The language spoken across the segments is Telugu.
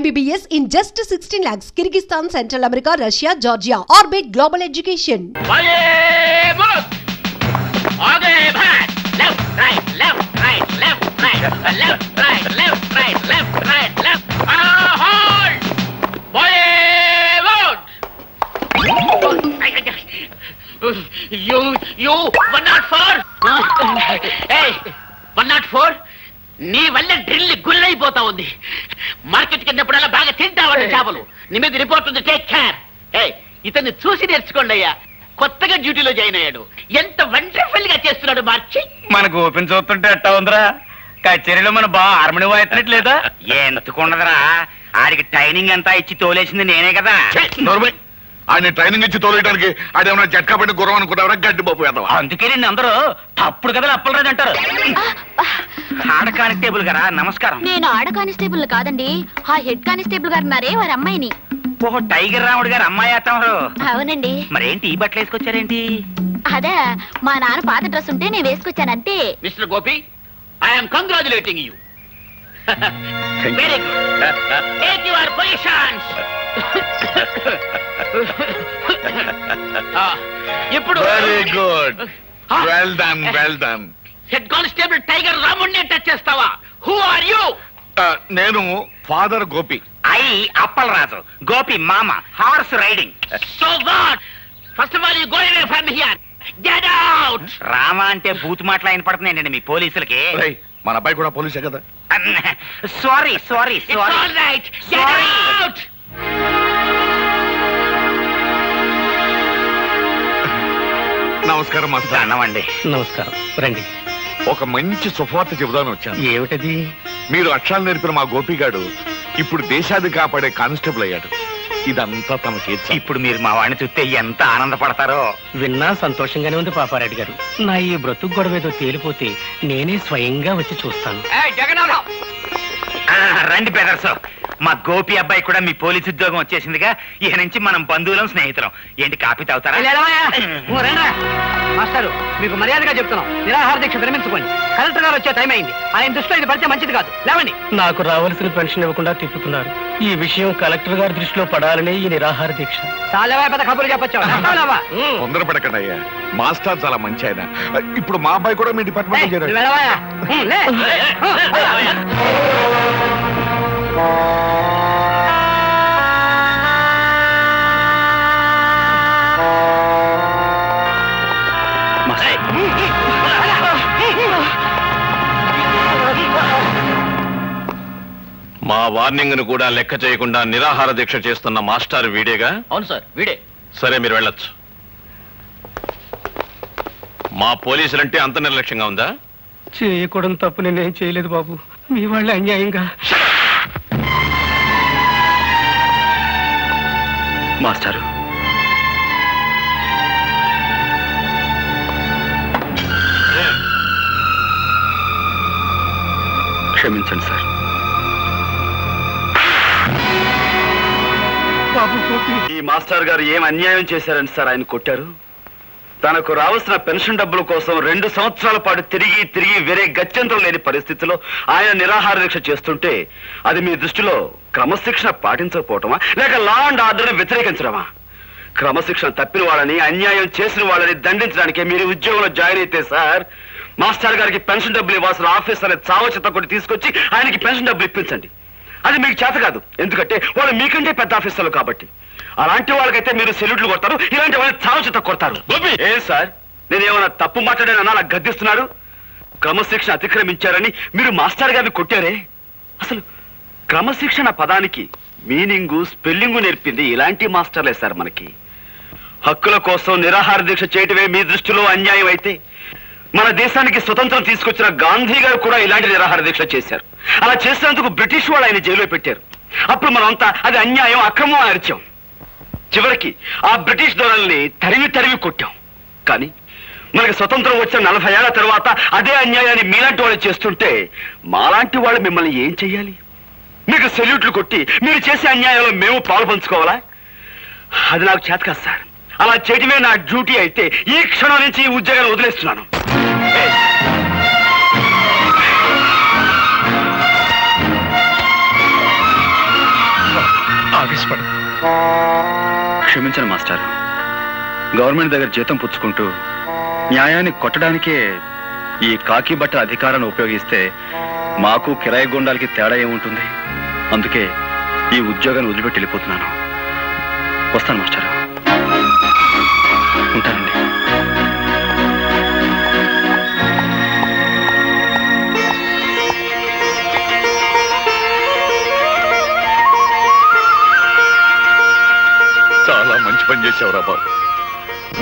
MBBS in just 16 lakhs. Kyrgyzstan, Central America, Russia, Georgia. Orbit Global Education. You 104. Hey, 104. నీ వల్ల డ్రిల్ గుల్లైపోతా ఉంది. మార్కెట్ కిందప్పుడల్లా బాగా తింటావండి చేపలు. నీ మీద రిపోర్ట్ ఉంది, టేక్ కేర్. ఇతన్ని చూసి నేర్చుకోండి అయ్యా. కొత్తగా డ్యూటీలో జాయిన్ అయ్యాడు. ఎంత వండర్ఫుల్ గా చేస్తున్నాడు మార్చి. మనకు ఓపెన్ చూస్తుంటే అట్టా ఉందిరా. కచేరీలో మన బాగా హార్మోని వాయించట్లేదా? ఎందుకుండదురా, ఆడికి ట్రైనింగ్ అంతా ఇచ్చి తోలేసింది నేనే కదా. ఆయన ట్రైనింగ్ ఇచ్చి తోలేయడానికి ఆడేమన్నా జట్కా పెట్టి గుర్రం అనుకున్నారా? గడ్డి బాబు ఎదవా. అందుకే నేను అందరూ తప్పుడు కదా అప్పలరాజు అంటారు. ఆడ కానిస్టేబుల్ గారా, నమస్కారం. నేను ఆడ కానిస్టేబుల్ కాదండి, ఆ హెడ్ కానిస్టేబుల్ గారు ఉన్నారే వారి అమ్మాయిని. ఓహో, టైగర్ రాముడు గారు అమ్మాయి అత్తమారు. అవునండి. మరేంటి ఈ బట్టలు వేసుకొచ్చారేంటి? అదే మా నాన్న పాత డ్రెస్ ఉంటే నేను వేసుకొచ్చానంతే. Mister Gopi, I'm congratulating you. Very good. Take your positions. ఇప్పుడు very good, well done, well done. Head constable tiger రాముడిని టచ్ చేస్తావా? Who are you? నేను ఫాదర్ గోపి. అప్పలరాజు, గోపి మామ, horse riding. So what? First of all you go away from here. Get out. Rama అంటే బూత్ మాటలు అయిన పడుతున్నాయండి మీ పోలీసులకి. మన అబ్బాయి కూడా పోలీసే కదా. Sorry sorry sorry. All right, get out. నమస్కారం మాస్టర్. అన్నమండి. నమస్కారం, రండి. ఒక మంచి సువార్త చెబుదాను వచ్చాను. ఏమిటది? మీరు అక్షరాలు నేర్పిన మా గోపిగాడు ఇప్పుడు దేశాన్ని కాపాడే కానిస్టేబుల్ అయ్యాడు. ఇదంతా తమ చేతి. ఇప్పుడు మీరు మా వాడిని చూస్తే ఎంత ఆనందపడతారో. విన్నా సంతోషంగానే ఉంది పాపారెడ్డి గారు. నా ఈ బ్రతుకు గొడవేదో తేలిపోతే నేనే స్వయంగా వచ్చి చూస్తాను. రండి బ్రదర్స్, మా గోపి అబ్బాయి కూడా మీ పోలీసు ఉద్యోగం వచ్చేసిందిగా. ఇక నుంచి మనం బంధువులం, స్నేహితులం. ఏంటి కాపీ తాగుతారా? మాస్టారు, మీకు మర్యాదగా చెప్తున్నాం, నిరాహార దీక్ష విరమించుకోండి. కలెక్టర్ గారు వచ్చే టైం అయింది. ఆయన దృష్టిలో ఇది పడితే మంచిది కాదు. లేవండి. నాకు రావాల్సిన పెన్షన్ ఇవ్వకుండా తిప్పుతున్నారు. ఈ విషయం కలెక్టర్ గారి దృష్టిలో పడాలనే ఈ నిరాహార దీక్ష. చాలా పెద్ద కబుర్లు చెప్పొచ్చావా? తొందరపడకండి అయ్యా, మాస్టర్ చాలా మంచి ఆయన. ఇప్పుడు మా అబ్బాయి కూడా మీ డిపార్ట్మెంట్ చేరాడు. మా వార్నింగ్ ను కూడా లెక్క చేయకుండా నిరాహార దీక్ష చేస్తున్న మాస్టర్ వీడేగా? అవును సార్, వీడే. సరే, మీరు వెళ్ళొచ్చు. మా పోలీసులంటే అంత నిర్లక్ష్యంగా ఉందా? చేయకూడదు తప్పు నేనేం చేయలేదు బాబు. మీ వాళ్ళ అన్యాయంగా. మాస్టారు, క్షమించండి సార్. ఈ మాస్టర్ గారు ఏం అన్యాయం చేశారని సార్ ఆయన కొట్టారు? తనకు రావాల్సిన పెన్షన్ డబ్బుల కోసం 2 సంవత్సరాల పాటు తిరిగి తిరిగి వేరే గత్యంతరం లేని పరిస్థితిలో ఆయన నిరాహార దీక్ష చేస్తుంటే అది మీ దృష్టిలో క్రమశిక్షణ పాటించకపోవటమా, లేక లా అండ్ ఆర్డర్ని వ్యతిరేకించడమా? క్రమశిక్షణ తప్పిన వాళ్ళని, అన్యాయం చేసిన వాళ్ళని దండించడానికే మీరు ఉద్యోగంలో జాయిన్ అయితే సార్, మాస్టర్ గారికి పెన్షన్ డబ్బులు ఇవ్వాల్సిన ఆఫీసర్ చావచిత్త కొట్టి తీసుకొచ్చి ఆయనకి పెన్షన్ డబ్బులు ఇప్పించండి. అది మీకు చేత కాదు, ఎందుకంటే వాళ్ళు మీకంటే పెద్ద ఆఫీసర్లు కాబట్టి. అలాంటి వాళ్ళకైతే మీరు సెల్యూట్లు కొడతారు, ఇలాంటి వాళ్ళని చావచిత్త కొడతారు. ఏం సార్, నేనేమన్నా తప్పు మాట్లాడానన్నా నాకు గద్దిస్తున్నారు? క్రమశిక్షణ అతిక్రమించారని మీరు మాస్టర్ గారిని కొట్టారే. అసలు క్రమశిక్షణ పదానికి మీనింగు, స్పెల్లింగు నేర్పింది ఇలాంటి మాస్టర్లే సార్ మనకి. హక్కుల కోసం నిరాహార దీక్ష చేయటమే మీ దృష్టిలో అన్యాయం అయితే, మన దేశానికి స్వతంత్రం తీసుకొచ్చిన గాంధీ గారు కూడా ఇలాంటి నిరాహార దీక్ష చేశారు. అలా చేసినందుకు బ్రిటిష్ వాళ్ళు ఆయన జైల్లో పెట్టారు. అప్పుడు మనమంతా అది అన్యాయం, అక్రమం అరిచాం. చివరికి ఆ బ్రిటిష్ దొరల్ని తరిమి తరిమి కొట్టాం. కానీ మనకి స్వతంత్రం వచ్చిన 40 ఏళ్ల తర్వాత అదే అన్యాయాన్ని మీలాంటి వాళ్ళు చేస్తుంటే మాలాంటి వాళ్ళు మిమ్మల్ని ఏం చెయ్యాలి? మీకు సెల్యూట్లు కొట్టి మీరు చేసే అన్యాయంలో మేము పాలు పంచుకోవాలా? అది నాకు చేత కాదు సార్. అలా చేయటమే నా డ్యూటీ అయితే ఈ క్షణం నుంచి ఈ ఉద్యోగాన్ని వదిలేస్తున్నాను. ఆశపడు. క్షమించండి మాస్టర్. గవర్నమెంట్ దగ్గర జీతం పుచ్చుకుంటూ న్యాయాన్ని కొట్టడానికే ఈ కాకి బట్ట అధికారాన్ని ఉపయోగిస్తే మాకు కిరాయి గుండాలకి తేడా ఏముంటుంది? అందుకే ఈ ఉద్యోగాన్ని వదిలిపెట్టి వెళ్ళిపోతున్నాను. వస్తాను మాస్టర్. ఉంటానండి. చాలా మంచి పని చేసావురా బాబు.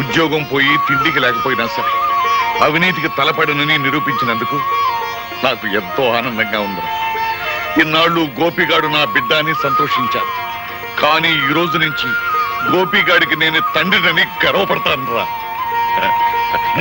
ఉద్యోగం పోయి తిండికి లేకపోయినా సరే అవినీతికి తలపడనని నిరూపించినందుకు నాకు ఎంతో ఆనందంగా ఉంది. ఇన్నాళ్ళు గోపిగాడు నా బిడ్డ అని సంతోషించాను. కానీ ఈ రోజు నుంచి గోపిగాడికి నేను తండ్రినని గర్వపడతాను రా.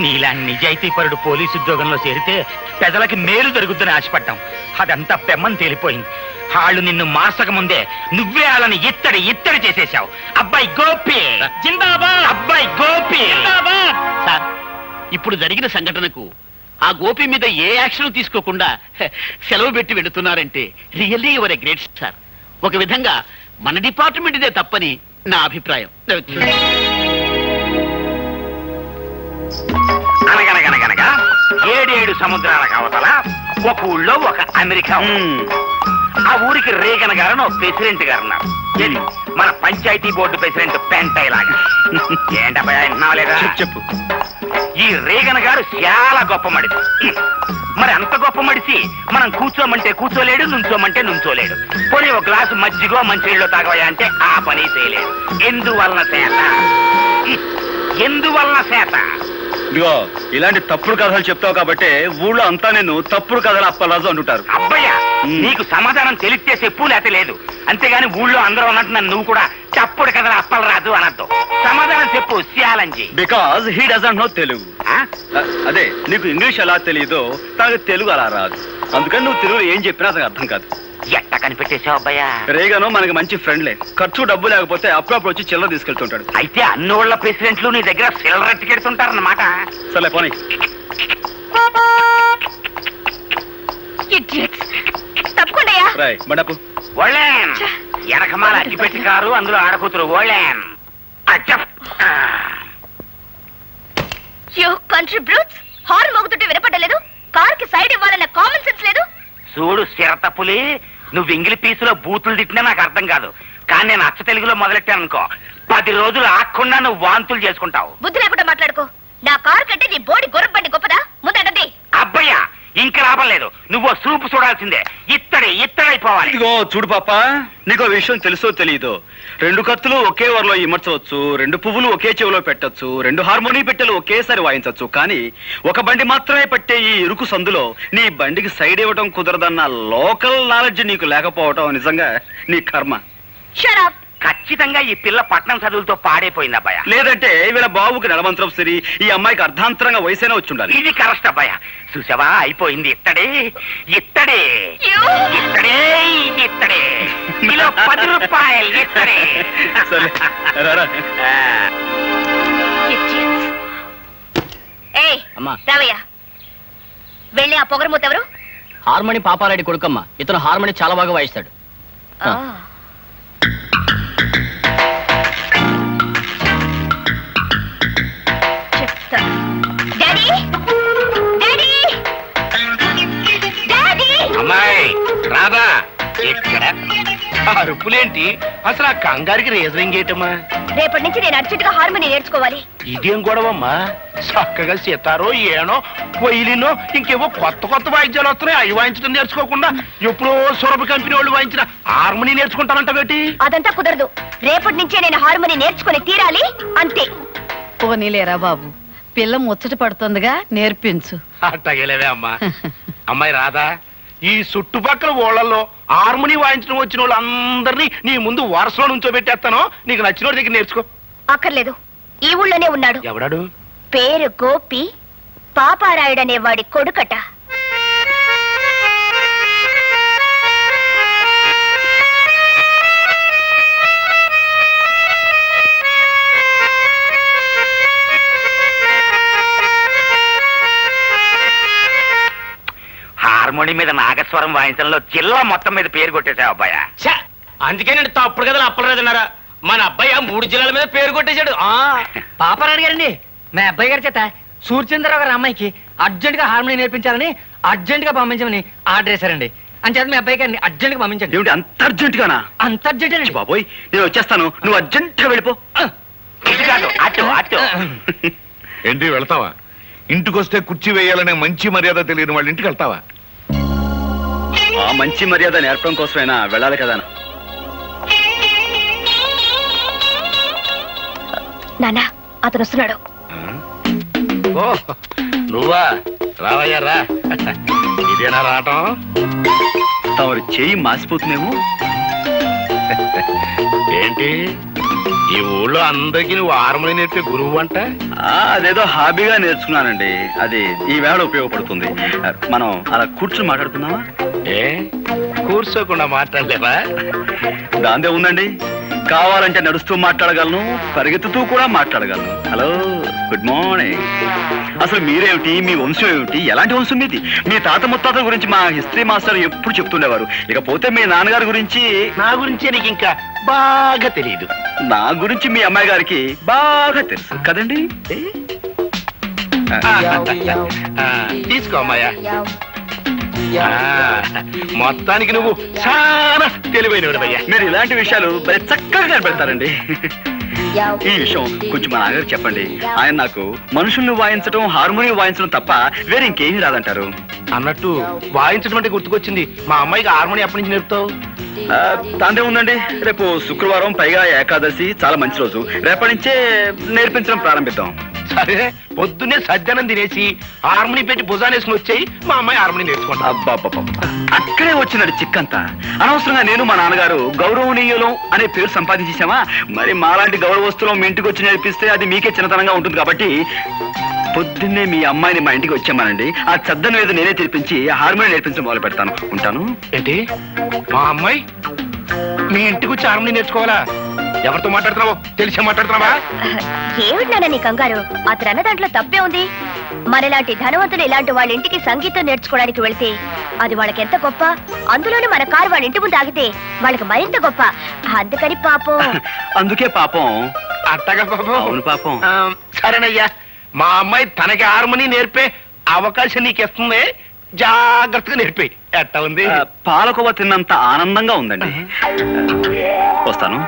నీలాంటి నిజాయితీపరుడు పోలీసు ఉద్యోగంలో చేరితే ప్రజలకి మేలు జరుగుద్దని ఆశపడ్డాం. అదంతా పెమ్మని తేలిపోయింది. వాళ్ళు నిన్ను మార్చక ముందే నువ్వే వాళ్ళని ఇత్తడి చేసేశావు. అబ్బాయి గోపి జిందాబాద్, అబ్బాయి గోపి జిందాబాద్. సార్, ఇప్పుడు జరిగిన సంఘటనకు ఆ గోపి మీద ఏ యాక్షన్ తీసుకోకుండా సెలవు పెట్టి వెళుతున్నారంటే really your a great sir. ఒక విధంగా మన డిపార్ట్మెంట్ ఇదే తప్పని నా అభిప్రాయం. అనగనగనగనగా 7 సముద్రాలకు అవతల ఒక ఊళ్ళో ఒక అమెరికా. ఆ ఊరికి రేగన్ గారు ఒక ప్రెసిడెంట్ గారు ఉన్నారు. ఇది మన పంచాయతీ బోర్డు ప్రెసిడెంట్ పెంటై లాగా. ఏంటబ్బా విన్నావలేదా? చెప్పు. ఈ రేగన్ గారు చాలా గొప్ప మడిసి. మరి అంత గొప్ప మడిసి మనం కూర్చోమంటే కూర్చోలేడు, నుంచోమంటే నుంచోలేడు. పోనీ ఒక గ్లాసు మజ్జిగో మంచినీళ్ళు తాగవయా అంటే ఆ పని చేయలేడు. ఎందువలన చేత ఇదిగో ఇలాంటి తప్పుడు కథలు చెప్తావు కాబట్టి ఊళ్ళో అంతా నేను తప్పుడు కథలు అప్పలరాజు అంటుంటారు. అబ్బయ్యా, నీకు సమాధానం తెలిస్తే చెప్పు, లేకపోతే లేదు. అంతేగాని ఊళ్ళో అందరూ అన్నట్టు నన్ను నువ్వు కూడా తప్పుడు కథలు అప్పలరాదు అనద్దు. సమాధానం చెప్పు challenge. Because he doesn't know Telugu. అదే నీకు ఇంగ్లీష్ ఎలా తెలియదో తనకు తెలుగు అలా రాదు. అందుకని నువ్వు తెలుగులో ఏం చెప్పినా అతనికి అర్థం కాదు. ఎట్ట కనిపెట్టేశావు అబ్బయ్యా? రేగను మనకి మంచి ఫ్రెండ్లే. ఖర్చు డబ్బు లేకపోతే అప్పుడప్పుడు వచ్చి చిల్లర తీసుకెళ్తుంటాడు. అయితే అన్నోళ్ల ప్రెసిడెంట్లు నీ దగ్గర సిల్లర్ ఎత్తుకెడుతుంటారన్నమాట. సరే పోనీ. తప్పకుండా రాయ్ బండపు. ఓళ్ళేన్ వెనకమాల అగ్గిపెట్టి కారు, అందులో ఆడకూతురు ఓళ్ళేన్. కంట్రీ బ్రూట్స్, హార్న్ మోగుతుంటే వినపడలేదు. కార్ కి సైడ్ ఇవ్వాలన్న కామన్ సెన్స్ లేదు. చూడు సిరతపులి, నువ్వు ఇంగిలి పీసులో బూతులు తిట్టినా నాకు అర్థం కాదు. కానీ నేను అచ్చ తెలుగులో మొదలెట్టాను అనుకో, 10 రోజులు ఆకుండా నువ్వు వాంతులు చేసుకుంటావు. బుద్ధి లేకుండా మాట్లాడుకో. నా కారు కంటే నీ బోడి గుర్రబండి గొప్పదా? ముందటది. అబ్బయ్యా, ఇంక లాభం లేదు. నువ్వు సూపు చూడాల్సిందే. ఇత్తడైపోవాలి. ఇదిగో చూడు పాప, నీకో విషయం తెలుసో తెలియదో, 2 కత్తులు ఒకే వరలో ఇమర్చవచ్చు, 2 పువ్వులు ఒకే చెవిలో పెట్టచ్చు, 2 హార్మోనీ పెట్టెలు ఒకేసారి వాయించవచ్చు. కానీ ఒక బండి మాత్రమే పట్టే ఈ ఇరుకు సందులో నీ బండికి సైడ్ ఇవ్వడం కుదరదన్న లోకల్ నాలెడ్జ్ నీకు లేకపోవటం నిజంగా నీ కర్మ. Shut up. ఖచ్చితంగా ఈ పిల్ల పట్నం చదువులతో పాడైపోయింది అబ్బాయ. లేదంటే వీళ్ళ బాబుకి నడమంత్రం సరి, ఈ అమ్మాయికి అర్ధాంతరంగా వయసైనా వచ్చి ఉండాలి. ఇది కరెక్ట్ అబ్బాయ. చూసావా, అయిపోయింది. ఇత్తడే కిలో 10 రూపాయలు. ఇత్తడే. సరే రారా. రావయ్య, వెళ్ళి ఆ పొగరమూత ఎవరు? హార్మోని పాపారెడ్డి కొడుకమ్మ. ఇతను హార్మోని చాలా బాగా వాయిస్తాడు. చెప్తా. Daddy, daddy, daddy. అమ్మాయి రాదా? ఎక్కడ అరుపులేంటి? అసలు ఆ కంగారికి రీజనింగ్ ఏంటమ్మా? రేపటి నుంచి నేను అర్జెంటుగా హార్మోని నేర్చుకోవాలి. ఇదేం గొడవమ్మా? చక్కగా సితారో, ఏనో, పొయ్యిలినో, ఇంకేవో కొత్త వాయిద్యాలు వస్తున్నాయి. అవి వాయించడం నేర్చుకోకుండా ఎప్పుడో సురభ కంపెనీ వాళ్ళు వాయించిన హార్మోని నేర్చుకుంటానంటవేటి? అదంతా కుదరదు. రేపటి నుంచే నేను హార్మోని నేర్చుకుని తీరాలి, అంతే. పోనీలేరా బాబు, పిల్ల ముచ్చట పడుతుందిగా, నేర్పించు. అట్టగలేవే అమ్మా. అమ్మాయి రాదా? ఈ చుట్టుపక్కల ఊళ్ళల్లో హార్మోని వాయించడం వచ్చిన వాళ్ళు అందరినీ నీ ముందు వరుసలో నుంచోబెట్టేస్తాను. నీకు నచ్చిన దగ్గర నేర్చుకో. అక్కర్లేదు, ఈ ఊళ్ళోనే ఉన్నాడు. ఎవడాడు? పేరు గోపి, పాపారాయుడనే వాడి కొడుకట. హార్మోని మీద నాగస్వరం వాయించడంలో జిల్లా మొత్తం మీద పేరు కొట్టేశావు అబ్బాయ. అందుకే నేను తప్పుడు కదా అప్పలేదన్నారా మన అబ్బాయి 3 జిల్లాల మీద పేరు కొట్టేశాడు. పాపారాడు గారండి, మా అబ్బాయి గారి చేత సూర్యచంద్రరావు గారి అమ్మాయికి అర్జెంట్ గా హార్మోని నేర్పించాలని అర్జెంట్ గా పంపించమని ఆర్డర్ చేశారండి. అంచేత మీ అబ్బాయి గారిని అర్జెంట్ గా పంపించండి. ఏమిటి అంత అర్జెంట్ గానా? అంత అర్జెంట్ అండి బాబోయ్, నేను వచ్చేస్తాను, నువ్వు అర్జెంట్ గా వెళ్ళిపో. ఏంటి వెళ్తావా? ఇంటికొస్తే కుర్చీ వేయాలనే మంచి మర్యాద తెలియని వాళ్ళ ఇంటికి వెళ్తావా? ఆ మంచి మర్యాద నేర్పడం కోసమైనా వెళ్ళాలి కదా. నాన్న అతను వస్తున్నాడు. నువ్వా? రావయ్యా రా. ఇదేనా రావటం? తమరు చేయి మాసిపోతుందేమో. ఏంటి ఈ ఊళ్ళో అందరికి నువ్వు హార్మోని నేర్పే గురువు అంట? అదేదో హాబీగా నేర్చుకున్నానండి, అది ఈ వేళ ఉపయోగపడుతుంది. మనం అలా కూర్చుని మాట్లాడుకుందామా? ఏ కూర్చోకుండా మాట్లాడలేవా? దాందే ఉందండి, కావాలంటే నడుస్తూ మాట్లాడగలను, పరిగెత్తుతూ కూడా మాట్లాడగలను. Hello, good morning. అసలు మీరేమిటి, మీ వంశం ఏమిటి, ఎలాంటి వంశం మీది? మీ తాత ముత్తాతల గురించి మా హిస్టరీ మాస్టర్ ఎప్పుడు చెప్తుండేవారు. ఇకపోతే మీ నాన్నగారి గురించి. నా గురించి నీకు ఇంకా బాగా తెలియదు. నా గురించి మీ అమ్మాయి గారికి బాగా తెలుసు కదండి. తీసుకో అమ్మాయ. మొత్తానికి నువ్వు చాలా తెలివైనవాడయ్యా. మీరు ఇలాంటి విషయాలు భలే చక్కగా కనబెడతారండి. ఈ విషయం కొంచెం మా నాన్నగారు చెప్పండి. ఆయన నాకు మనుషుల్ని వాయించడం, హార్మోనియం వాయించడం తప్ప వేరే ఇంకేమీ రాదంటారు. అన్నట్టు వాయించడం అంటే గుర్తుకొచ్చింది, మా అమ్మాయికి హార్మోనియం ఎప్పటి నుంచి నేర్పుతావు? దాందే ఉందండి, రేపు శుక్రవారం, పైగా ఏకాదశి, చాలా మంచి రోజు. రేపటి నుంచే నేర్పించడం ప్రారంభిద్దాం. సరే, పొద్దున్నే సజ్జనం తినేసి హార్మోనియం పెట్టి భుజానేసుకుని వచ్చాయి, మా అమ్మాయి హార్మోనియం నేర్చుకుంటా. అబ్బాబ్బా, అక్కడే వచ్చినది చిక్కంతా. అనవసరంగా నేను మా నాన్నగారు గౌరవనీయులం అనే పేరు సంపాదించేసామా, మరి మాలాంటి గౌరవస్తులం మీ ఇంటికి వచ్చి నేర్పిస్తే అది మీకే చిన్నతనంగా ఉంటుంది. కాబట్టి పొద్దున్నే మీ అమ్మాయిని మా ఇంటికి వచ్చామానండి, ఆ చద్దను మీద నేనే తెరిపించి హార్మోనియం నేర్పించడం మొదలు పెడతాను. ఉంటాను. ఏంటి, మా అమ్మాయి మీ ఇంటికి వచ్చి హార్మోనియం నేర్చుకోవాలా? ఎవరితో మాట్లాడుతున్నావు? తెలిసే మాట్లాడుతున్నావా? ఏమిటి నాన్న నీ కంగారు? అతను అన్న దాంట్లో తప్పే ఉంది. మనలాంటి ధనవంతులు ఇలాంటి వాళ్ళ ఇంటికి సంగీతం నేర్చుకోవడానికి వెళితే అది వాళ్ళకి ఎంత గొప్ప. అందులోనే మన కారు వాళ్ళ ఇంటి ముందు ఆగితే వాళ్ళకి మరింత గొప్ప. అందుకని పాపం. అందుకే పాపం. అట్టగా పాపం. అవును పాపం. సరేనయ్యా, మా అమ్మాయి తనకి హార్మోనియం నేర్పే అవకాశం నీకు ఇస్తుంది, జాగ్రత్తగా నేర్పే. ఎట్టా ఉంది? పాలకోవ తిన్నంత ఆనందంగా ఉందండి. వస్తాను.